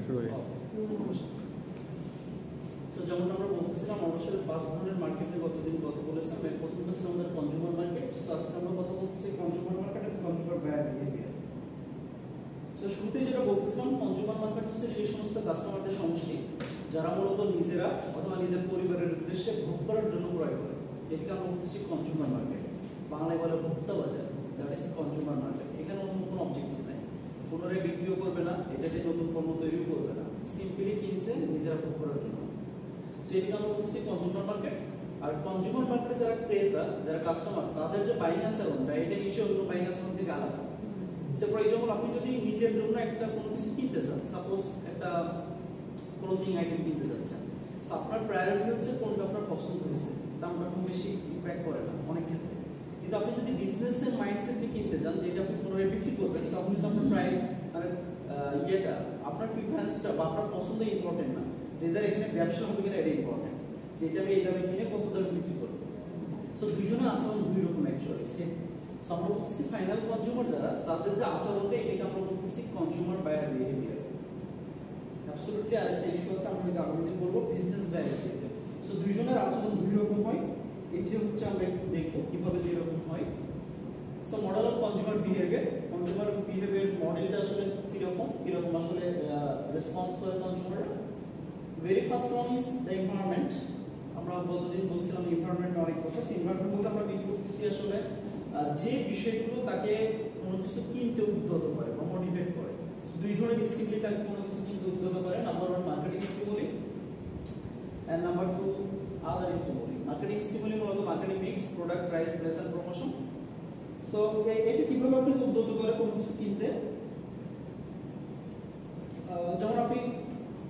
শুরু হয়েছে। সো যেমন আমরা বলতেছিলাম অবশ্যই 5 ধরনের মার্কেটে গতদিন কথা বলেছিলাম। প্রথমটা ছিল আমাদের কনজিউমার মার্কেট। সো আজকে আমরা কথা বলছি কনজিউমার মার্কেট আর কনজিউমার বায়ার বিহেভিয়ার। সো শুরুতে যেটা বলতেছিলাম কনজিউমার মার্কেট হচ্ছে সেই সমস্ত কাস্টমারদের সমষ্টি যারা মূলত নিজেরা অথবা নিজের পরিবারের উদ্দেশ্যে ভোগ করার জন্য ক্রয় করে। এটাকে আমরা বলতেছি কনজিউমার মার্কেট, বাংলায় বলে ভোক্তা বাজার। That is consumer market. এখানে অন্য কোনো অবজেক্টিভ নাই, পুনরায় বিক্রিও করবে না, এটাতে নতুন পণ্য তৈরিও করবে না, সিম্পলি কিনছে নিজেরা ভোগ করার জন্য। সেটাকে আমরা বলছি কনজিউমার মার্কেট। আর কনজিউমার মার্কেটে যারা ক্রেতা, যারা কাস্টমার, তাদের যে বাইং আচরণটা এটা নিশ্চয়ই অন্য বাইং আচরণ থেকে আলাদা। সে ফর এক্সাম্পল আপনি যদি নিজের জন্য একটা কোনো কিছু কিনতে চান, সাপোজ একটা ক্লোথিং আইটেম কিনতে যাচ্ছেন, সো আপনার প্রায়োরিটি হচ্ছে কোনটা আপনার পছন্দ হয়েছে, দামটা খুব বেশি ইম্প্যাক্ট করে না অনেক ক্ষেত্রে। কিন্তু আপনি যদি বিজনেসের মাইন্ডসেট থেকে কিনতে চান যেটা আপনি পুনরায় বিক্রি করবেন, তখন কিন্তু আপনার প্রায় মানে ইয়েটা আপনার প্রিফারেন্সটা বা আপনার পছন্দ ইম্পর্টেন্ট না, এদের এখানে ব্যবসা হবে কিনা এটা ইম্পর্টেন্ট, যেটা আমি এই দামে কিনে কত দামে বিক্রি করবো। সো দুইজনের আচরণ দুই রকম অ্যাকচুয়ালি সেম। সো আমরা বলতেছি ফাইনাল কনজিউমার যারা, তাদের যে আচরণটা এটাকে আমরা বলতেছি কনজিউমার বায়ার বিহেভিয়ার। অ্যাবসলিউটলি আরেকটা ইস্যু আছে, আমরা এটা আগামীতে বলবো বিজনেস বায়ার বিহেভিয়ার। সো দুইজনের আচরণ দুই রকম হয়, এটি হচ্ছে আমরা একটু দেখবো কিভাবে দুই রকম হয়। So model of consumer behaviour, consumer behaviour মডেলটা আসলে কিরকম আসলে রেসপন্স করে consumer. Very first one is the environment. আমরা গতদিন বলছিলাম এনভায়রনমেন্ট অনেক কথা। এনভায়রনমেন্ট বলতে আমরা কি করতেছি আসলে যে বিষয়গুলো তাকে কোনো কিছু কিনতে উদ্যত করে বা মোটিভেট করে। দুই ধরনের স্টিমুলি তাকে কোনো কিছু কিনতে উদ্যত করে। Number 1 marketing stimuli and number 2 other stimuli. Marketing stimuli মূলত marketing mix, product, price, place and promotion. So এটা কিভাবে আপনাকে উদ্যত করে কোনো কিছু কিনতে। যেমন আপনি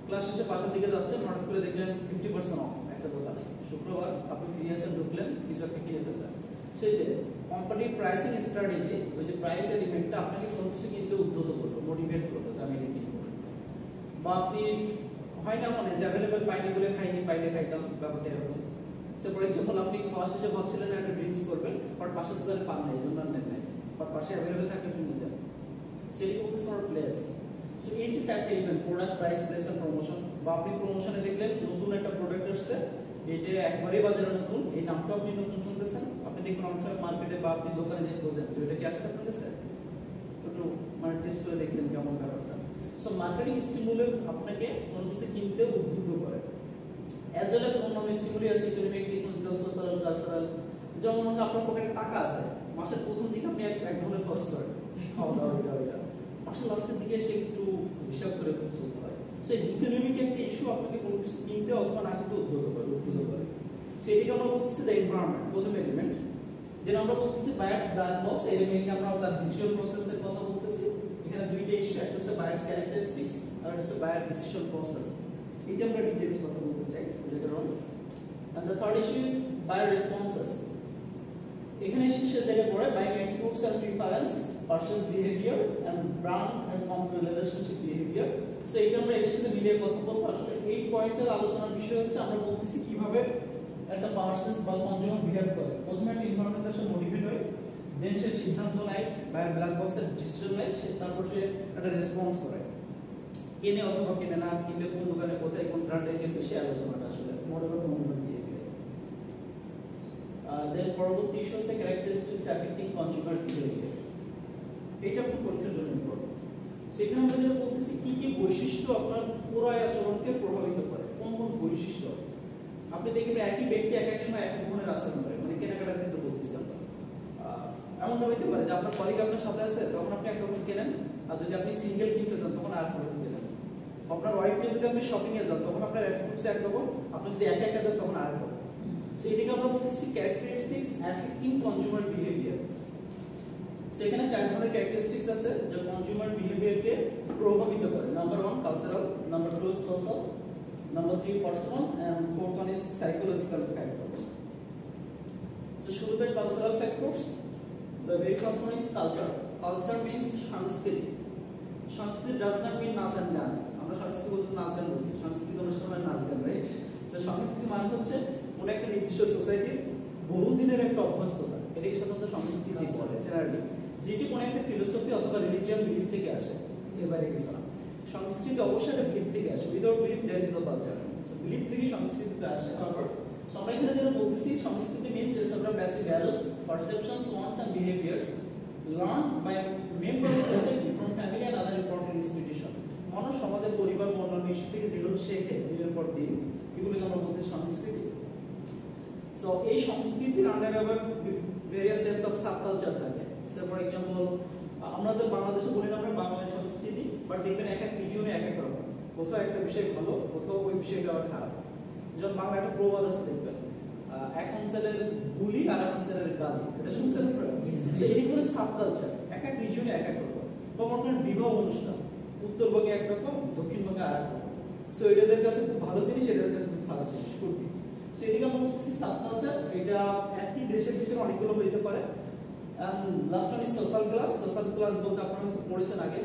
ক্লাস শেষে বাসার দিকে যাচ্ছেন, হঠাৎ করে দেখলেন 50% অফ একটা দোকানে, শুক্রবার আপনি ফিরে আসেন, ঢুকলেন, কিছু একটা কিনে ফেললেন। সেই যে কোম্পানির প্রাইসিং স্ট্র্যাটেজি, ওই যে প্রাইস এলিমেন্টটা আপনাকে কোনো কিছু কিনতে উদ্যত করবে, মোটিভেট করবে যে আমি এটা কিনবো। বা আপনি হয় না মনে যে অ্যাভেলেবল পাইনি বলে খাইনি, পাইলে খাইতাম, ব্যাপারটা এরকম। সে ফর এক্সাম্পল আপনি খাওয়া শেষে ভাবছিলেন একটা ড্রিঙ্কস করবেন, বাট পাশের দোকানে পান নাই, এই জন্য নেন নাই, বাট পাশে অ্যাভেলেবল থাকলে আপনি নিতেন। সেটাকে বলতে আমার প্লেস। সো এই যে চারটে element, product, price, place and promotion. বা আপনি প্রমোশনে দেখলেন নতুন একটা প্রোডাক্ট আসছে, এটা একবারেই বাজারে নতুন, এই নামটা আপনি নতুন শুনতেছেন, আপনি দেখুন অনেক সময় মার্কেটে বা আপনি দোকানে যে খোঁজেন যে এটা কি আসছে আপনার কাছে, একটু মানে টেস্ট করে দেখলেন কেমন ব্যাপারটা। সো মার্কেটিং স্টিমুলি আপনাকে কোনো কিছু কিনতে উদ্বুদ্ধ করে। অ্যাজ ওয়েল অ্যাজ অন্যান্য স্টিমুলি আছে, ইকোনমিক, টেকনোলজিক্যাল, সোশ্যাল, কালচারাল। যেমন আপনার পকেটে টাকা আছে, মাসের প্রথম দিকে আপনি এক ধরনের খরচ করেন, খাওয়া দাওয়া এটা, মাসের লাস্টের দিকে এসে একটু হিসাব করে চলতে হয়। সো ইকোনমিক একটা ইস্যু আপনাকে কোনো কিছু কিনতে অথবা না কিনতে উদ্বুদ্ধ করে। সেটিকে আমরা বলতেছি দ্য এনভায়রনমেন্ট, প্রথম এলিমেন্ট। দেন আমরা বলতেছি বায়ার্স ব্ল্যাক বক্স, এই এলিমেন্টে আমরা তার ভিজুয়াল প্রসেসের কথা বলতেছি। এখানে দুইটা ইস্যু, একটা হচ্ছে বায়ার্স ক্যারেক্টারিস্টিক্স আর একটা হচ্ছে বায়ার ডিসিশন প্রসেস। এটা আমরা ডিটেইলস কথা বলতে চাই later on. And the third issue is buyer responses. এখানে সে জায়গায় পড়ে buying attitudes and preference, purchase behaviour and brand and company relationship behaviour. So এটা আমরা এর সাথে মিলিয়ে কথা বলবো। আসলে এই পয়েন্টের আলোচনার বিষয় হচ্ছে আমরা বলতেছি কিভাবে একটা পারচেজ বা কনজিউমার বিহেভ করে। প্রথমে একটা এনভায়রনমেন্টের সাথে মোটিভেট হয়, দেন সে সিদ্ধান্ত নেয়, বায়ার ব্ল্যাক বক্সের ডিসিশন নেয়, তারপর সে একটা রেসপন্স করে, কেনে অথবা কেনে না, কিনলে কোন দোকানে কোথায় কোন ব্র্যান্ডে কিনবে, সেই আলোচনাটা আসলে মডেল অফ কনজিউমার বিহেভিয়ার। দেন পরবর্তী ইস্যু হচ্ছে ক্যারেক্টারিস্টিক্স অ্যাফেক্টিং কনজিউমার বিহেভিয়ার। এটা খুব পরীক্ষার জন্য ইম্পর্টেন্ট। সেখানে আমরা যেটা বলতেছি কি কি বৈশিষ্ট্য আপনার ক্রয় আচরণকে প্রভাবিত করে, কোন কোন বৈশিষ্ট্য। আপনি দেখবেন একই ব্যক্তি এক এক সময় এক এক ধরনের আচরণ করে, মানে কেনাকাটার ক্ষেত্রে বলতেছি আমরা। এমনটা হইতে পারে যে আপনার কলিগ আপনার সাথে আছে, তখন আপনি একরকম কেনেন, আর যদি আপনি সিঙ্গেল কিনতে চান তখন আর একরকম কেনেন। আপনার ওয়াইফ নিয়ে যদি আপনি শপিং এ যান তখন আপনার অ্যাটিটিউডস একরকম, আপনি যদি একা একা যান তখন আর একরকম। সো এটাকে আমরা বলতেছি characteristics affecting consumer behaviour. So এখানে চার ধরনের ক্যারেক্টারিস্টিক্স আছে যা কনজিউমার বিহেভিয়ারকে প্রভাবিত করে। Number 1 cultural, number 2 social, number 3 personal and fourth one is psychological factors. So শুরুতে cultural factors. The very first one is culture. Culture means সংস্কৃতি। সংস্কৃতি does not mean নাচ and গান। আমরা সংস্কৃতি বলতে নাচ গান বুঝি, সংস্কৃতি অনুষ্ঠান মানে নাচ গান, রাইট? তো সংস্কৃতি মানে হচ্ছে কোন একটা নির্দিষ্ট সোসাইটির বহুদিনের একটা অভ্যস্ততা, এটাকে সাধারণত সংস্কৃতি বলে জেনারেলি, যেটি কোন একটা ফিলোসফি অথবা রিলিজিয়ান বিলিফ থেকে আসে, এর বাইরে কিছু না। সংস্কৃত সংস্কৃতি অবশ্যই একটা বিলিফ থেকে আসে, without belief there is no culture. So belief থেকে সংস্কৃতিটা আসে। আবার সো আমরা এখানে যেটা বলতেছি, সংস্কৃতি means a set of basic values, perceptions, wants and behaviours learned by members of society from family and other important institution। মানুষ সমাজের পরিবার বা অন্যান্য ইস্যু থেকে যেগুলো শেখে দিনের পর দিন, এগুলোকে আমরা বলতে সংস্কৃতি। সো এই সংস্কৃতির আন্ডারে আবার ভেরিয়াস টাইপস অফ সাবকালচার থাকে। সো ফর এক্সাম্পল আমাদের বাংলাদেশে বলি না আমরা বাংলাদেশ সংস্কৃতি, বাট দেখবেন এক এক রিজিয়নে এক এক রকম, কোথাও একটা বিষয় ভালো, কোথাও ওই বিষয়টা আবার খারাপ। যেমন বাংলা একটা প্রবাদ আছে দেখবেন, এক অঞ্চলের বুলি আর এক অঞ্চলের গালি, এটা শুনছেন আপনারা? সো এইগুলো সাবকালচার, এক এক রিজিয়নে এক এক রকম। বা মনে করেন বিবাহ অনুষ্ঠান, উত্তরবঙ্গে একরকম, দক্ষিণবঙ্গে আর এক রকম। সো এটাদের কাছে খুব ভালো জিনিস, এটাদের কাছে খুব খারাপ জিনিস, করবি। সো এটাকে আমরা বলতেছি সাবকালচার। এটা একই দেশের ভিতরে অনেকগুলো হইতে পারে। Last one is social class. Social class বলতে আপনারা হয়তো পড়েছেন আগে,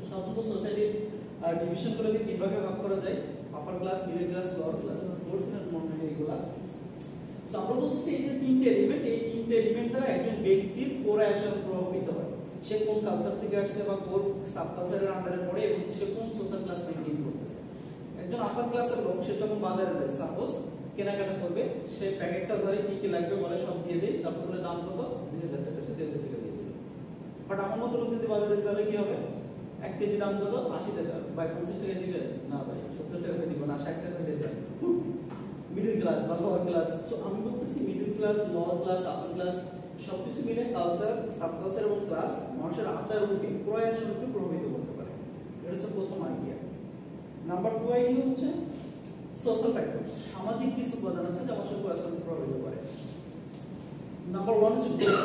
সাধারণত সোসাইটির ডিভিশনগুলোকে তিন ভাগে ভাগ করা যায়, upper class, middle class, lower class. পড়ছেন মনে হয় এগুলা। সো আমরা বলতেছি এই যে তিনটে এলিমেন্ট, এই তিনটে এলিমেন্ট দ্বারা একজন ব্যক্তির কোরে আচরণ প্রভাবিত হয়। সে কোন কালচার থেকে আসছে বা কোন সাবকালচারের আন্ডারে পড়ে এবং সে কোন সোশ্যাল ক্লাস মেইনটেইন করতেছে। একজন আপার ক্লাসের লোক, সে যখন বাজারে যায়, সাপোজ কেনাকাটা করবে, সে প্যাকেটটা ধরে কি কি লাগবে বলে সব দিয়ে দেয়, তারপর বলে দাম কত, 2000 টাকা, সে 2000 টাকা দিয়ে দিল। বাট আমার মতো লোক যদি বাজারে যায় তাহলে কি হবে, 1 কেজি দাম কত, 80 টাকা, ভাই 50 টাকা দিবেন না, ভাই 70 টাকা দিব না, 60 টাকা দিয়ে দেন। মিডল ক্লাস বা লোয়ার ক্লাস। সো আমি বলতেছি middle class, lower class, upper class সবকিছু মিলে কালচার, সাবকালচার এবং ক্লাস মানুষের আচরণকে, ক্রয় আচরণকে প্রভাবিত করতে পারে। এটা হচ্ছে প্রথম আইডিয়া। নাম্বার 2 আইডিয়া হচ্ছে সোশ্যাল ফ্যাক্টরস, সামাজিক কিছু উপাদান আছে যা মানুষের ক্রয় আচরণকে প্রভাবিত করে। নাম্বার 1 হচ্ছে গ্রুপ।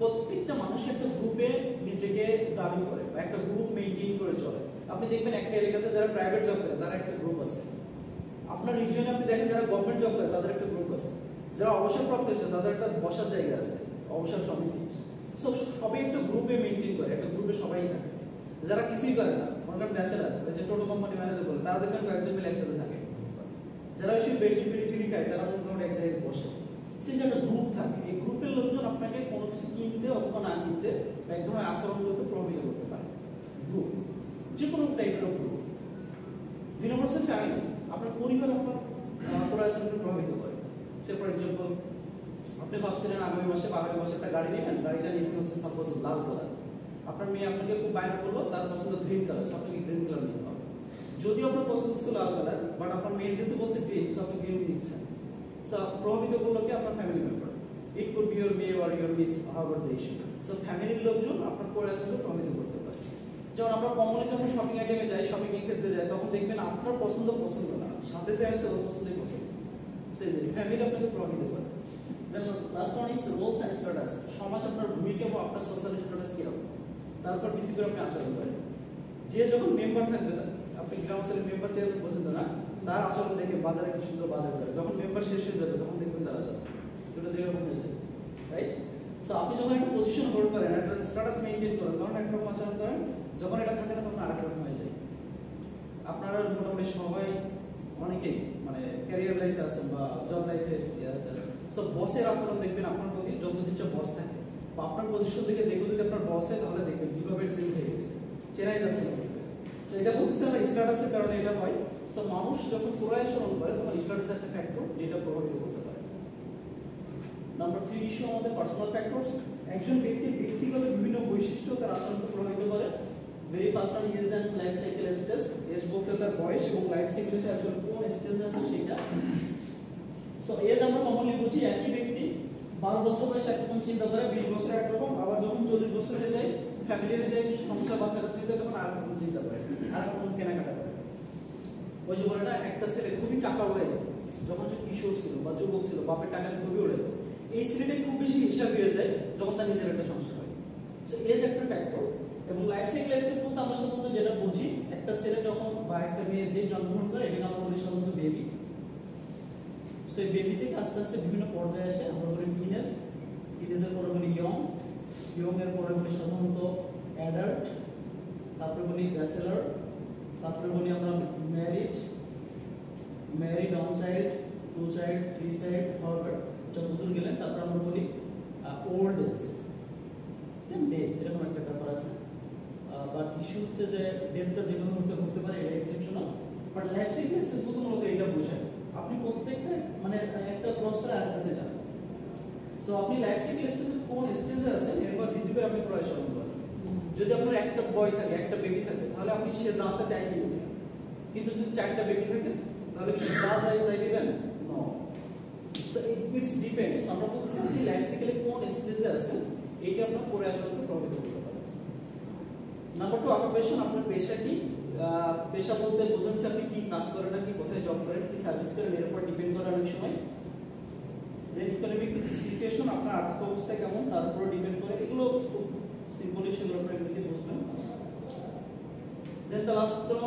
প্রত্যেকটা মানুষ একটা গ্রুপে নিজেকে দাবি করে বা একটা গ্রুপ মেইনটেইন করে চলে। আপনি দেখবেন একটা এলাকাতে যারা প্রাইভেট জব করে তার একটা গ্রুপ আছে, আপনার রিজিয়নে আপনি দেখেন যারা গভর্নমেন্ট জব করে তাদের একটা গ্রুপ আছে, যারা অবসরপ্রাপ্ত হয়েছে তাদের একটা বসার জায়গা আছে, অবসর সমিতি। সো সবাই একটা গ্রুপে মেইনটেইন করে, একটা গ্রুপে সবাই থাকে। যারা কিছুই করে না, মনে করেন ব্যাচেলার, যে টোটো কোম্পানি ম্যানেজার বলে, তারা দেখবেন কয়েকজন মিলে একসাথে থাকে। যারা ওই বেশি বিড়ি টিড়ি খায় তারা মোটামুটি এক জায়গায় বসে। সেই যে একটা গ্রুপ থাকে, এই গ্রুপের লোকজন আপনাকে কোনো কিছু কিনতে অথবা না কিনতে বা এক ধরনের আচরণ করতে প্রভাবিত করতে পারে। গ্রুপ, যে কোনো টাইপের গ্রুপ। 2 নম্বর হচ্ছে ফ্যামিলি। আপনার পরিবার আপনার ক্রয় আচরণকে প্রভাবিত করে। সে ফর এক্সাম্পল আপনি ভাবছিলেন আগামী মাসে বা আগামী মাসে একটা গাড়ি নেবেন, গাড়িটা নিতে হচ্ছে সাপোজ লাল কালার। আপনার মেয়ে আপনাকে খুব বায়না করলো, তার পছন্দ গ্রিন কালার, সো আপনাকে গ্রিন কালার নিতে হবে। যদিও আপনার পছন্দ ছিল লাল কালার, বাট আপনার মেয়ে যেহেতু বলছে গ্রিন, সো আপনি গ্রিন নিচ্ছেন। সো প্রভাবিত করলো কি আপনার family member. It could be your মেয়ে or your miss, however the issue. So ফ্যামিলির লোকজন আপনার ক্রয় আচরণকে প্রভাবিত করতে পারে। যেমন আমরা কমনে যখন শপিং আইটেমে যাই, শপিং এর ক্ষেত্রে যাই, তখন দেখবেন আপনার পছন্দ না, সাথে যে আসছে ওর পছন্দই পছন্দ। সেই যে ফ্যামিলি আপনাকে প্রভাবিত করে। Then last one is roles and status. সমাজ আপনার ভূমিকা বা আপনার সোশ্যাল স্ট্যাটাস কিরকম, তারপর ভিত্তি করে আপনি আচরণ করেন। যে যখন মেম্বার থাকবে, আপনি গ্রাম অঞ্চলের মেম্বার চেয়ারম্যান পছন্দ না, তার আচরণ দেখে বাজারে কি সুন্দর বাজার করে। যখন মেম্বার শেষ হয়ে যাবে তখন দেখবেন তার আচরণ দুটো দিকে হয়ে যায়, রাইট? সো আপনি যখন একটা পজিশন হোল্ড করেন, একটা স্ট্যাটাস মেইনটেইন করেন, তখন একরকম আচরণ করেন, যখন এটা থাকে না তখন আরেক রকম হয়ে যায়। আপনারা মোটামুটি সবাই অনেকেই মানে ক্যারিয়ার লাইফে আছেন বা জব লাইফে, সো বসের আচরণ দেখবেন আপনার প্রতি যতদিন বস থাকে বা আপনার পজিশন থেকে যেগুলো যদি আপনার বস হয় তাহলে দেখবেন কিভাবে চেঞ্জ হয়ে গেছে, চেনাই যাচ্ছে না। সো এটা বলতেছে আমরা স্ট্যাটাসের কারণে এটা হয়। সো মানুষ যখন ক্রয় আচরণ করে তখন স্ট্যাটাস একটা ফ্যাক্টর যেটা প্রভাবিত করতে পারে। নাম্বার 3 ইস্যু আমাদের পার্সোনাল ফ্যাক্টরস। একজন ব্যক্তির ব্যক্তিগত বিভিন্ন বৈশিষ্ট্য তার আচরণকে প্রভাবিত করে। Very first one age and life cycle stage. Age বলতে তার বয়স এবং লাইফ সাইকেলে সে আসলে কোন স্টেজে আছে সেটা। সো এজ আমরা কমনলি বুঝি একই ব্যক্তি 12 বছর বয়সে একরকম চিন্তা করে, 20 বছরে একরকম, আবার যখন 40 বছর হয়ে যায়, ফ্যামিলি হয়ে যায়, সংসার বাচ্চা কাচ্চা হয়ে যায়, তখন আর রকম চিন্তা করে, আর রকম কেনাকাটা করে। ওই যে বলে না, একটা ছেলে খুবই টাকা উড়াই যখন সে কিশোর ছিল বা যুবক ছিল, বাপের টাকা খুবই উড়াই, এই ছেলেটাই খুব বেশি হিসাব হয়ে যায় যখন তার নিজের একটা সংসার হয়। সো এজ একটা ফ্যাক্টর। এবং লাইফ সাইকেল স্টেজ বলতে আমরা সাধারণত যেটা বুঝি, একটা ছেলে যখন বা একটা মেয়ে যে জন্মগ্রহণ করে, এটাকে আমরা বলি সাধারণত বেবি। সো এই বেবি থেকে আস্তে আস্তে বিভিন্ন পর্যায়ে আসে। আমরা বলি টিনেজ, টিনেজের পরে বলি ইয়ং, ইয়ং এর পরে বলি সাধারণত অ্যাডাল্ট, তারপরে বলি ব্যাচেলর, তারপরে বলি আমরা married, married on side, 2 side, 3 side, however যতদূর গেলেন। তারপর আমরা বলি ওল্ড এজ, ডেথ, এরকম একটা ব্যাপার আছে। বাট ইস্যু হচ্ছে যে ডেথটা যে কোনো মুহূর্তে ঘটতে পারে, এটা এক্সেপশন সো আপনি লাইফ সাইকেল স্টেজে কোন স্টেজে আছেন এর উপর ভিত্তি করে আপনি ক্রয় সরণ করেন। যদি আপনার একটা বয় থাকে, একটা বেবি থাকে, তাহলে আপনি সে যা আছে তাই কিনে দিবেন। কিন্তু যদি চারটা বেবি থাকে তাহলে কি যা যায় তাই দিবেন? নো। So it's depends. আমরা বলতেছি আপনি লাইফ সাইকেলে কোন স্টেজে আছেন এইটা আপনার ক্রয় আচরণকে প্রভাবিত করতে পারে। Number 2, occupation. আপনার পেশা কি? পেশা বলতে বোঝাচ্ছে আপনি কি কাজ করেন, না কি কোথায় জব করেন, কি সার্ভিস করেন, এর উপর ডিপেন্ড করে অনেক সময়। দেন ইকোনমিক সিচুয়েশন, আপনার আর্থিক অবস্থা কেমন তার উপর ডিপেন্ড করে। এগুলো খুব সিম্পলি সেগুলো আপনারা এগুলোকে বুঝবেন। দেন দ্য লাস্ট কোন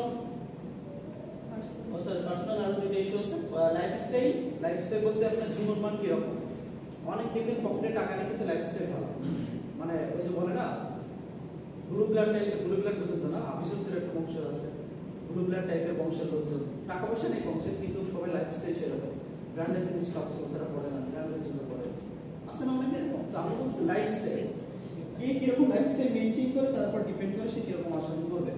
পার্সোনাল আর দুটো ইস্যু আছে। লাইফস্টাইল। লাইফস্টাইল বলতে আপনার জীবনমান কি রকম। অনেক দেখবেন পকেটে টাকা নেই কিন্তু লাইফস্টাইল ভালো, মানে ওই যে বলে না ব্লু ব্লাড টাইপের, ব্লু ব্লাড পছন্দ না, আপিসত্বের একটা বংশ আছে, ব্লু ব্লাড টাইপের বংশের লোকজন, টাকা পয়সা নেই বংশের কিন্তু সবাই লাইফস্টাইল সেরকম, ব্র্যান্ডের জিনিস কাপড় ছাড়া পড়ে না, ব্র্যান্ডের জন্য পড়ে। আসলে অনেক এরকম। আমি বলছি লাইফস্টাইল, কে কিরকম লাইফস্টাইল মেনটেন করে তার উপর ডিপেন্ড করে সে কিরকম আচরণ করবে।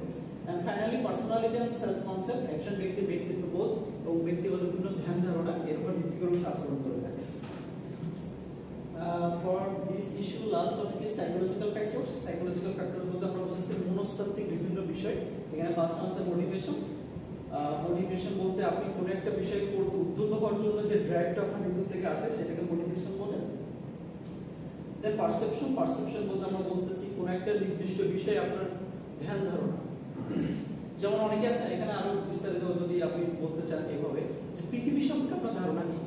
And finally personality and self concept. একজন ব্যক্তির ব্যক্তিত্ববোধ এবং ব্যক্তিগত বিভিন্ন ধ্যান ধারণা এর উপর ভিত্তি করে আচরণ করে থাকে। For this issue, last topic is psychological factors. Psychological factors বলতে আমরা বুঝাচ্ছি মনস্তাত্ত্বিক বিভিন্ন বিষয়। এখানে ফার্স্ট আছে মোটিভেশন। মোটিভেশন বলতে আপনি কোনো একটা বিষয় করতে উদ্যত হওয়ার জন্য যে ড্রাইভটা আপনার ভিতর থেকে আসে সেটাকে মোটিভেশন বলে। দেন পারসেপশন। পারসেপশন বলতে আমরা বলতেছি কোনো একটা নির্দিষ্ট বিষয়ে আপনার ধ্যান ধারণা। যেমন অনেকে আছে, এখানে আরো বিস্তারিত যদি আপনি বলতে চান এভাবে যে পৃথিবী সম্পর্কে আপনার ধারণা কি।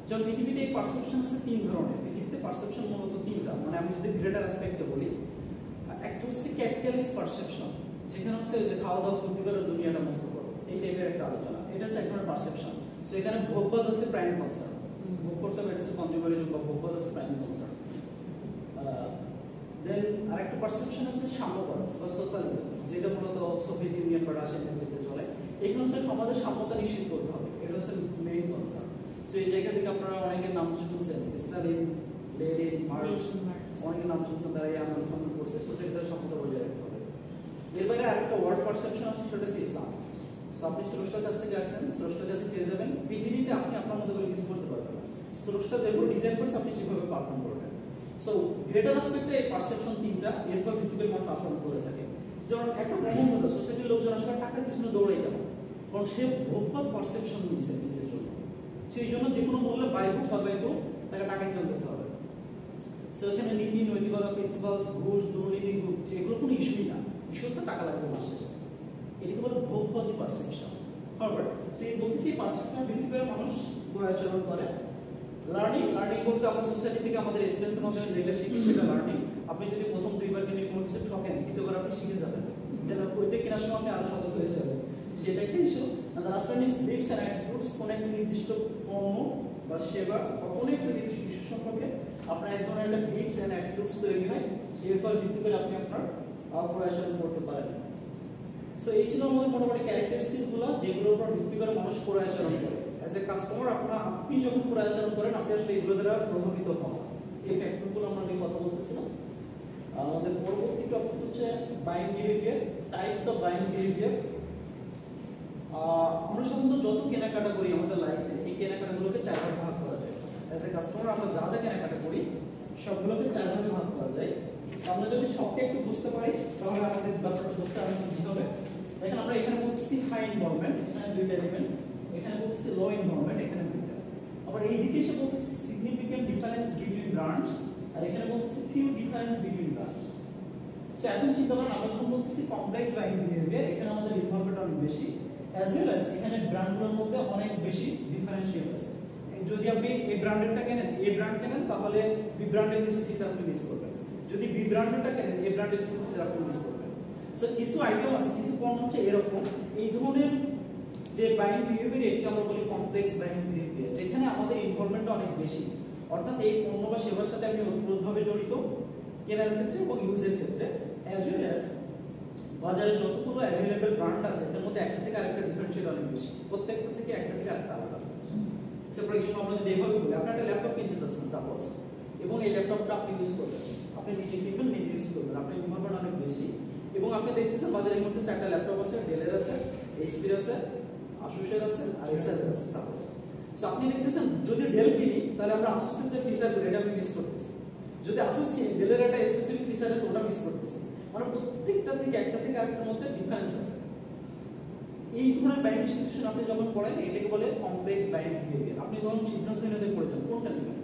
যেমন পৃথিবীতে এই পারসেপশন আছে 3 ধরনের। পৃথিবীতে পারসেপশন মূলত 3টা, মানে আমি যদি গ্রেটার অ্যাসপেক্টে বলি, একটা হচ্ছে ক্যাপিটালিস্ট পারসেপশন, যেখানে হচ্ছে যে খাওয়া দাওয়া করতে পারে দুনিয়াটা মস্ত বড়, এই টাইপের একটা আলোচনা। এটা হচ্ছে এক ধরনের পারসেপশন। সো এখানে ভোগবাদ হচ্ছে প্রাইম কনসার্ন, ভোগ করতে হবে, এটা হচ্ছে কনজিউমারিজম বা ভোগবাদ হচ্ছে প্রাইম কনসার্ন। দেন আরেকটা পারসেপশন আছে সাম্যবাদ বা সোশ্যালিজম, যেটা মূলত সোভিয়েত ইউনিয়ন বা রাশিয়ার নেতৃত্বে চলে। এখানে হচ্ছে সমাজের সাম্যতা নিশ্চিত করতে হবে, এটা হচ্ছে মেইন কনসার্ন। সো এই জায়গা থেকে আপনারা অনেকের নাম শুনছেন, স্টালিন, লেনিন, মার্কস, অনেকের নাম শুনছেন, তারা এই আন্দোলন করছে সোসাইটির সাম্যতা বজায় রাখতে হবে। এর বাইরে আরেকটা ওয়ার্ড পারসেপশন আছে, সেটা হচ্ছে ইসলাম। সো আপনি স্রষ্টার কাছ থেকে আসছেন, স্রষ্টার কাছে ফিরে যাবেন। পৃথিবীতে আপনি আপনার মতো করে কিছু করতে পারবেন না, স্রষ্টা যেভাবে ডিজাইন করছে আপনি সেভাবে পারফর্ম করবেন। সো গ্রেটার অ্যাসপেক্টে এই পারসেপশন 3টা, এরপর ভিত্তি করে মানুষ আচরণ করে থাকে। যেমন একটা প্রবণতা, সোসাইটির লোকজন আসলে টাকার পিছনে দৌড়াই কেন, কারণ সে ভোগবাদ পারসেপশন নিয়েছে নিজের জন্য। সেই জন্য যে কোনো মূল্যে বাই হোক বা বাই হোক তাকে টাকা ইনকাম করতে হবে। সো এখানে নীতি, নৈতিকতা, প্রিন্সিপালস, ঘুষ, দুর্নীতি এগুলো কোনো ইস্যুই না, ইস্যু হচ্ছে টাকা লাগবে মাস শেষে। এটাকে বলে ভোগবাদী পারসেপশন। হাওয়ার সেই বলতেছি পারসেপশনের ভিত্তি করে মানুষ আচরণ করে। লার্নিং। লার্নিং বলতে আমরা সোসাইটি থেকে আমাদের এক্সপেরিয়েন্সের মধ্যে যেটা শিখি সেটা লার্নিং। আপনি যদি প্রথম 2বার কিনে কোনো কিছু ঠকেন, 3বার আপনি শিখে যাবেন, যেন ওইটা কেনার সময় আপনি আরো সতর্ক হয়ে যাবেন, সেটা একটা ইস্যু। আর last one is beliefs and attitudes. কোনো একটা নির্দিষ্ট পণ্য বা সেবা বা কোনো একটা নির্দিষ্ট ইস্যু সম্পর্কে আপনার এক ধরনের একটা বিলিফস এন্ড অ্যাটিটিউডস তৈরি হয়, এর উপর ভিত্তি করে আপনি আপনার অপারেশন করতে পারেন। সো এই ছিল আমাদের মোটামুটি ক্যারেক্টারিস্টিক্স গুলো, যেগুলোর উপর ভিত্তি করে মানুষ আচরণ করে। অ্যাজ এ কাস্টমার আপনি যখন আচরণ করেন, আপনি আসলে এগুলো দ্বারা প্রভাবিত হন। এই ফ্যাক্টরগুলো আমরা নিয়ে কথা বলতেছিলাম। আমাদের পরবর্তী টপিক হচ্ছে buying behaviour, types of buying behaviour. আমরা সাধারণত যত কেনাকাটা করি আমাদের লাইফে, এই কেনাকাটাগুলোকে 4 ভাগে ভাগ করা যায়। অ্যাজ এ কাস্টমার আমরা যা যা কেনাকাটা করি সবগুলোকে 4 ভাগে ভাগ করা যায়। আমরা যদি সবটা একটু বুঝতে পারি তাহলে আমাদের ব্যাপারটা বুঝতে অনেক ইজি হবে। দেখেন আমরা এখানে বলতেছি হাই ইনভলভমেন্ট, এখানে 2টা এলিমেন্ট, এখানে বলতেছি লো ইনভলভমেন্ট, এখানে 2টা। আবার এই দিকে এসে বলতেছি সিগনিফিকেন্ট ডিফারেন্স বিটুইন ব্র্যান্ডস, আর এখানে বলতেছি few difference between brands. So এখন চিন্তা করেন আমরা যখন বলতেছি কমপ্লেক্স বাইং বিহেভিয়ার, এখানে আমাদের ইনভলভমেন্ট অনেক বেশি, অ্যাজ ওয়েল অ্যাজ এখানে ব্র্যান্ডগুলোর মধ্যে অনেক বেশি ডিফারেন্সিয়েট আছে। যদি আপনি এই ব্র্যান্ডেরটা কেনেন, এই ব্র্যান্ড কেনেন, তাহলে বি ব্র্যান্ডের কিছু ফিচার আপনি মিস করবেন। যদি বি ব্র্যান্ডেরটা কেনেন, এই ব্র্যান্ডের কিছু ফিচার আপনি মিস করবেন। সো কিছু আইটেম আছে, কিছু পণ্য হচ্ছে এরকম, এই ধরনের যে বাইং বিহেভিয়ার, এটাকে আমরা বলি কমপ্লেক্স বাইং বিহেভিয়ার, যেখানে আমাদের ইনভলভমেন্ট অনেক বেশি। অর্থাৎ এই পণ্য বা সেবার সাথে আমি ওতপ্রোতভাবে জড়িত কেনার ক্ষেত্রে এবং ইউজের ক্ষেত্রে, অ্যাজ ওয়েল অ্যাজ বাজারে যতগুলো অ্যাভেলেবল ব্র্যান্ড আছে তার মধ্যে একটা থেকে আরেকটা ডিফারেন্সিয়েট অনেক বেশি, প্রত্যেকটা থেকে একটা থেকে আরেকটা আলাদা। সো ফর এক্সাম্পল আমরা যদি এভাবে বলি, আপনি একটা ল্যাপটপ কিনতে চাচ্ছেন সাপোজ, এবং এই ল্যাপটপটা আপনি ইউজ করবেন, আপনি নিজে কিনবেন, নিজে ইউজ করবেন, আপনার ইনভলভমেন্ট অনেক বেশি, এবং আপনি দেখতেছেন বাজারের মধ্যে 4টা ল্যাপটপ আছে, ডেলের আছে, এইচপির আছে, আসুসের আছে, আর এসারের আছে সাপোজ। সো আপনি দেখতেছেন যদি ডেল কিনি তাহলে আমরা আসুসের যে ফিচারগুলো এটা আমি মিস করতেছি, যদি আসুস কিনি ডেলের একটা স্পেসিফিক ফিচার আছে ওটা মিস করতেছি, মানে প্রত্যেকটা থেকে একটা থেকে আরেকটার মধ্যে ডিফারেন্স আছে। এই ধরনের বাইন্ড ডিসিশন আপনি যখন পড়েন এটাকে বলে কমপ্লেক্স বাইন্ড বিহেভিয়ার। আপনি যখন সিদ্ধান্ত নিতে পড়ে যান কোনটা নেবেন,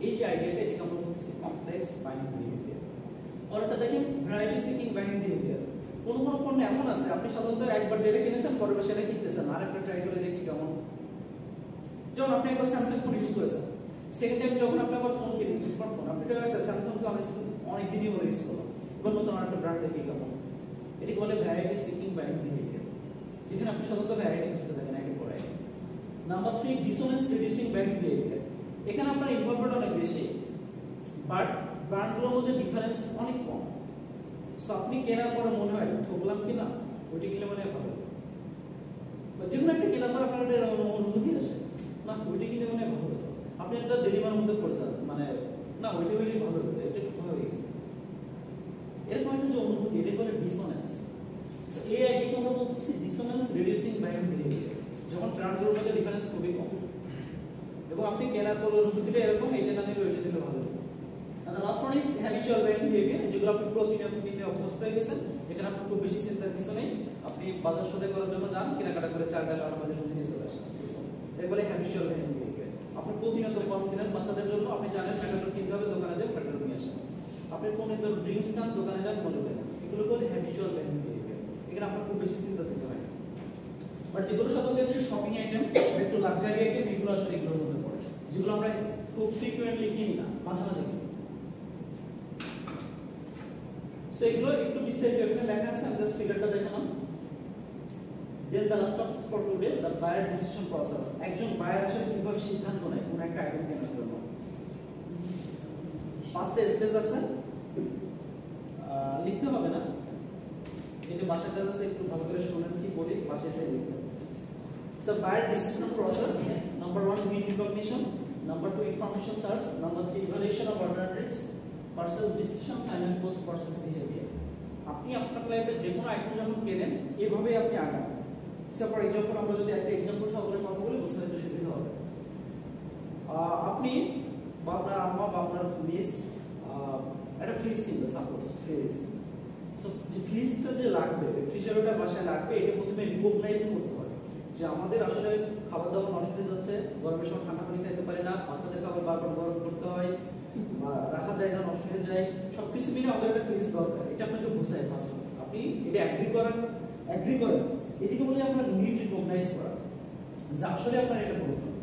এই যে আইডিয়াটা এটাকে আমরা বলতেছি কমপ্লেক্স বাইন্ড বিহেভিয়ার। আর এটা দেখেন ভ্যারাইটি সিকিং বাইন্ড বিহেভিয়ার। কোন কোন পণ্য এমন আছে আপনি সাধারণত একবার যেটা কিনেছেন পরের বার সেটা কিনতেছেন, আরেকটা ট্রাই করে দেখি কেমন। যেমন আপনি একবার স্যামসাং ফোন ইউজ করেছেন, সেকেন্ড টাইম যখন আপনি আবার ফোন কিনবেন স্মার্টফোন, আপনি ঠিক আছে স্যামসাং তো আমি অনেক দিনই হলো ইউজ করলাম, এবার নতুন আরেকটা ব্র্যান্ড দেখি কেমন। এটাকে বলে ভ্যারাইটি সিকিং বাইন্ড বিহেভিয়ার, যেখানে আপনি সাধারণত ভ্যারাইটি খুঁজতে থাকেন একের পর এক। Number 3 dissonance reducing buying behaviour. এখানে আপনার ইনভলভমেন্ট অনেক বেশি, বাট ব্র্যান্ডগুলোর মধ্যে ডিফারেন্স অনেক কম। সো আপনি কেনার পরে মনে হয় ঠকলাম কিনা, ওইটা কিনলে মনে হয় ভালো হতো, বা যে কোনো একটা কেনার পর আপনার একটা অনুভূতি আসে না ওইটা কিনলে মনে হয় ভালো হতো, আপনি একটা ডেলিভার মধ্যে পড়ে যান মানে না ওইটা হইলেই ভালো হতো, এটা একটু ভালো হয়ে গেছে, এরকম একটা যে অনুভূতি এটা বলে ডিসোনেন্স। সো এই আইডিয়াকে আমরা বলতেছি ডিসোনেন্স রিডিউসিং বাইন্ড বিহেভিয়ার, যখন ব্র্যান্ডগুলোর মধ্যে ডিফারেন্স খুবই কম এবং আপনি কেনার পর অনুভূতিটা এরকম এটা না নিলে ওইটা দিলে ভালো হতো। And the last one is habitual buying behavior, যেগুলো আপনি প্রতিনিয়ত কিনতে অভ্যস্ত হয়ে গেছেন, এখানে আপনার খুব বেশি চিন্তার কিছু নেই, আপনি বাজার সদাই করার জন্য যান, কেনাকাটা করে 4 ডাল আমাদের সাথে নিয়ে চলে আসেন, এটা বলে habitual buying behavior। আপনি প্রতিনিয়ত কম কিনেন বাচ্চাদের জন্য, আপনি জানেন প্যাকেট কিনতে হবে, দোকানে যান প্যাকেট নিয়ে আসেন, আপনি কোন ড্রিঙ্কস খান দোকানে যান মজা নেন, এগুলো বলে habitual buying behavior। এখানে আপনার খুব বেশি চিন্তা দিতে হয় না, বাট যেগুলো সাধারণত শপিং আইটেম একটু লাক্সারি আইটেম এগুলো আসলে এগুলোর মধ্যে পড়ে, যেগুলো আমরা খুব ফ্রিকুয়েন্টলি কিনি না, মাঝে মাঝে কিনি। সো এগুলো একটু বিস্তারিত এখানে লেখা আছে, আমি জাস্ট ফিগারটা দেখালাম। Then the last topic for today the buyer decision process. একজন বায়ার আসলে কিভাবে সিদ্ধান্ত নেয় কোন একটা আইটেম কেনার জন্য। পাঁচটা স্টেজ আছে, লিখতে হবে না, এটা বাসার কাজ আছে, একটু ভালো করে শুনেন কি বলি, বাসায় এসে লিখবেন। So buyer decision process, number 1 need recognition, number 2 information search, number 3 evaluation of alternatives, purchase decision, final post purchase behavior। আপনি আপনার লাইফে যে কোনো আইটেম যখন কেনেন এভাবেই আপনি আগান। সো ফর এক্সাম্পল আমরা যদি একটা এক্সাম্পল সহকারে কথা বলি বুঝতে হয়তো সুবিধা হবে। আপনি বা আপনার আম্মা বা আপনার মিস একটা ফ্রিজ কিনবে, সাপোজ ফ্রিজ। সো যে ফ্রিজটা যে লাগবে, রেফ্রিজারেটর বাসায় লাগবে, এটা প্রথমে রিকগনাইজ করতে হবে যে আমাদের আসলে খাবার দাবার নষ্ট হয়ে যাচ্ছে, গরমের সময় ঠান্ডা পানি খাইতে পারি না, বাচ্চাদের খাবার বারবার গরম করতে হয়, রাখা যায় না, নষ্ট হয়ে যায়, সবকিছু মিলে আমাদের একটা ফ্রিজ দরকার। এটা আপনাকে বোঝায় ফার্স্ট। আপনি এটা অ্যাগ্রি করেন, এটিকে বলে আমরা নিড রিকগনাইজ করা যে আসলে আপনার এটা প্রয়োজন,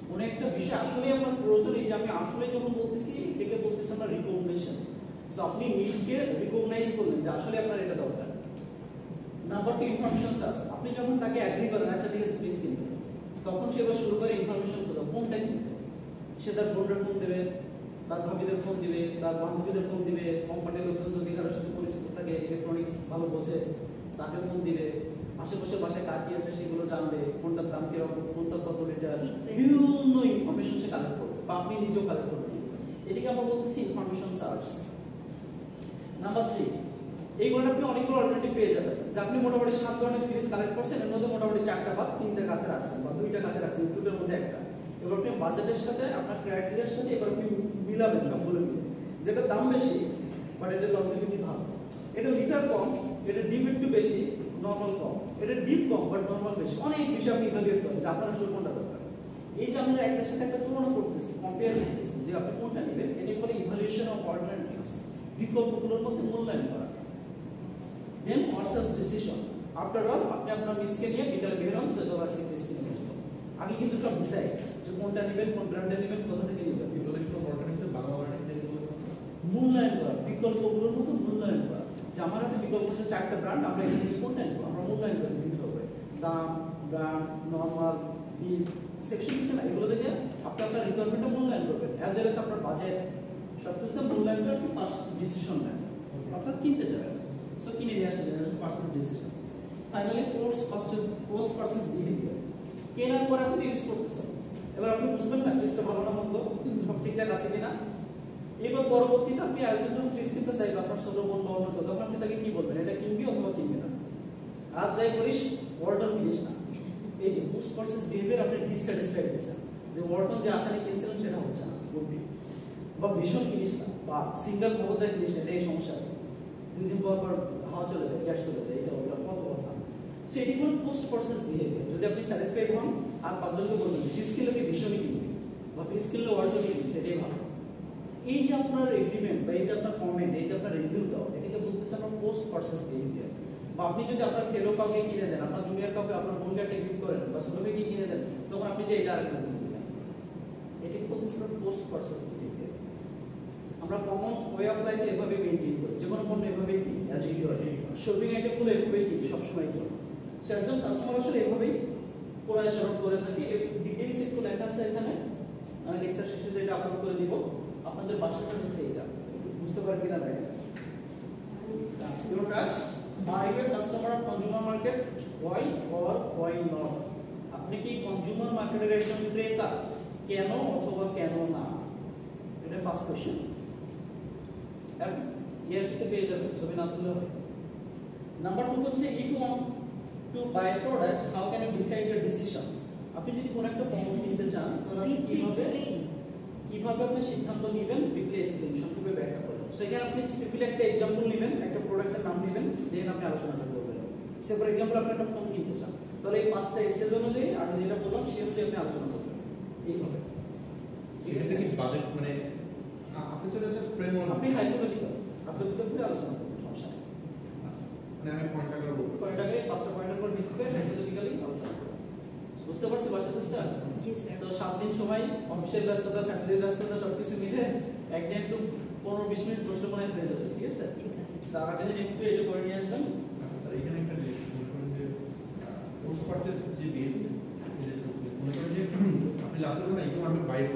কোন একটা বিষয় আসলে আপনার প্রয়োজন। এই যে আমি আসলে যখন বলতেছি এটাকে বলতেছি আমরা রিকগনিশন। সো আপনি নিডকে রিকগনাইজ করলেন যে আসলে আপনার এটা দরকার। Number 2 information search. আপনি যখন তাকে অ্যাগ্রি করেন আচ্ছা ঠিক আছে প্লিজ কিনবে, তখন সে এবার শুরু করে ইনফরমেশন খোঁজা কোনটা কিনবে। সে তার বোনের ফোন দেবে, তার ভাবিদের ফোন দিবে, তার বান্ধবীদের ফোন দিবে, কোম্পানির লোকজন যদি কারোর সাথে পরিচিত থাকে, ইলেকট্রনিক্স ভালো বোঝে, তাকে ফোন দিবে, আশেপাশে বাসায় কার কি আছে সেগুলো জানবে, কোনটার দাম কিরকম, কোনটা কত লিটার, বিভিন্ন ইনফরমেশন সে কালেক্ট করবে বা আপনি নিজেও কালেক্ট করবেন। এটাকে আমরা বলতেছি ইনফরমেশন সার্চ। নাম্বার 3 এইগুলো আপনি অনেকগুলো অল্টারনেটিভ পেয়ে যাবেন, যে আপনি মোটামুটি 7 ধরনের ফ্রিজ কালেক্ট করছেন, এর মধ্যে মোটামুটি 4টা বা 3টা কাছে রাখছেন বা 2টা কাছে রাখছেন, দুটোর মধ্যে একটা। এবার আপনি বাজেটের সাথে আপনার ক্রাইটেরিয়ার সাথে এবার আপনি মিলাবেন সবগুলো মিলে, যেটা দাম বেশি বাট এটা লঞ্জিভিটি ভালো, এটা লিটার কম, এটা ডিপ একটু বেশি, নরমাল কম, এটা ডিপ কম বাট নরমাল বেশি, অনেক বিষয় আপনি ইভালুয়েট করেন যে আপনার আসলে কোনটা দরকার। এই যে আমরা একটার সাথে একটা তুলনা করতেছি, কম্পেয়ার করতেছি যে আপনি কোনটা নেবেন, এটা করে ইভালুয়েশন অফ অল্টারনেটিভস, বিকল্পগুলোর মধ্যে মূল্যায়ন করা। দেন পারচেজ ডিসিশন। আফটার অল আপনি আপনার মিসকে নিয়ে বিকালে বের হন, সে সব আজকে মিস কিনে নিয়ে যাবেন। আগে কিন্তু সব ডিসাইড যে কোনটা নেবেন, কোন ব্র্যান্ডে নেবেন, কোথা থেকে নেবেন, ইভালুয়েশন অফ অল্টারনেটিভস বাংলা ওয়ার্ডে মূল্যায়ন করা, বিকল্পগুলোর মধ্যে মূল্যায়ন করা, যে আমার হাতে বিকল্প আছে 4টা ব্র্যান্ড, আমরা এখান থেকে কোনটা নেব, আমরা মূল্যায়ন করি বিভিন্ন করে, দাম, ব্র্যান্ড, নরমাল, ডিপ, সেকশন থেকে না, এগুলো থেকে আপনি আপনার রিকোয়ারমেন্টটা মূল্যায়ন করবেন, অ্যাজ ওয়েল এজ আপনার বাজেট সবকিছু মূল্যায়ন করে আপনি পারচেজ ডিসিশন নেন, অর্থাৎ কিনতে যাবেন। সো কিনে নিয়ে আসলে purchase decision. Finally post purchase behaviour. কেনার পর আপনি ইউজ করতেছেন, এবার আপনি বুঝবেন না ফ্রিজটা ভালো না মন্দ, সব ঠিকঠাক আছে কিনা। এবার পরবর্তীতে আপনি আরেকজন যখন ফ্রিজ কিনতে চাইবেন আপনার ছোট বোন বা অন্য কেউ, তখন আপনি তাকে কি বলবেন, এটা কিনবি অথবা কিনবি না। আজ যাই করিস ওয়ালটন কিনিস না, এই যে পোস্ট পারচেজ বিহেভিয়ার আপনি ডিসস্যাটিসফাইড হয়েছেন, যে ওয়ার্টন যে আশা নিয়ে কিনছিলেন সেটা হচ্ছে না, গুডবি বা ভীষণ জিনিস না বা সিঙ্গেল ক্ষমতায় জিনিস না, এই সমস্যা আছে, 2 দিন পর পর হাওয়া চলে যায়, গ্যাস চলে যায়, এটা ওটা কত কথা। সো এটি হলো পোস্ট পারচেজ বিহেভিয়ার। যদি আপনি স্যাটিসফাইড হন আর 5 জনকে বলবেন ফিজিক্যালি ভীষণই কিনবে বা ফিজিক্যালি ওয়ার্টন কিনবে, এটাই ভালো। এই যে আপনার এগ্রিমেন্ট বা এই যে আপনার কমেন্ট, এই যে আপনার রিভিউ দাও, এটাকে বলতেছে আমরা পোস্ট পারচেজ বিহেভিয়ার। বা আপনি যদি আপনার ফেলো কাউকে কিনে দেন, আপনার জুনিয়র কাউকে, আপনার বোনকে একটা গিফট করেন বা ছোট ভাইকে কিনে দেন, তখন আপনি যে এটা আরেকটা কিনে দিলেন, এটাকে বলতেছে আমরা পোস্ট পারচেজ বিহেভিয়ার। আমরা কমন ওয়ে অফ লাইফ এভাবে মেইনটেইন করি, যে কোনো পণ্য এভাবেই কিনি, অ্যাজ ইউজুয়াল শপিং আইটেমগুলো এভাবেই কিনি সবসময়ের জন্য। সো একজন কাস্টমার আসলে এভাবেই ক্রয় সরব করে থাকে। এই ডিটেইলস একটু লেখা আছে এখানে, আমি লেকচার শেষে যেটা আপলোড করে দিব, আপনাদের বাসাটা হচ্ছে এটা, বুঝতে পারবেন কিনা দেখেন। Your task, are you a customer of consumer market? Why or why not? আপনি কি কনজিউমার মার্কেটের একজন ক্রেতা? কেন অথবা কেন না? এটা ফার্স্ট কোশ্চেন। আর ইয়ার কিতে পেয়ে যাবেন, ছবি না তুললে হবে। নাম্বার 2 হচ্ছে if you want to buy a product, how can you decide your decision? আপনি যদি কোন একটা পণ্য কিনতে চান, তাহলে আপনি কিভাবে আপনি সিদ্ধান্ত নেবেন? ব্রিফলি এক্সপ্লেইন, সংক্ষেপে ব্যাখ্যা করুন। সো এখানে আপনি সিম্পলি একটা एग्जांपल নেবেন, একটা প্রোডাক্টের নাম নেবেন, দেন আপনি আলোচনাটা করবেন। সে ফর एग्जांपल আপনি একটা ফোন কিনতে চান, তাহলে এই 5টা স্টেজ অনুযায়ী আগে যেটা বললাম সেই অনুযায়ী আপনি আলোচনা করবেন, এইভাবে। ঠিক আছে কি বাজেট মানে আপনি তো এটা ফ্রেমওয়ার্ক, আপনি হাইপোথেটিক্যাল ধরে আলোচনা করবেন, সমস্যা নেই। আচ্ছা মানে আমি পয়েন্টটা করে বলতে পারি, পয়েন্টটাকে 5টা পয়েন্টের উপর ভিত্তি করে হাইপোথেটিক্যালি আলোচনা করবেন। বুঝতে পারছি বাসা বুঝতে? জি স্যার। সো 7 দিন সময়, অফিসের ব্যস্ততা, ফ্যামিলির ব্যস্ততা সবকিছু মিলে একদিন একটু 15-20 মিনিট বসলে মনে হয় হয়ে যাবে, ঠিক আছে? ঠিক আছে। সারাটা দিন একটু এটা করে নিয়ে আসবেন। আচ্ছা স্যার এখানে একটা জিনিস মনে করেন যে পোস্ট পারচেজ যে বিল, মনে করেন যে আপনি লাস্টের কোনো আইটেম আপনি বাই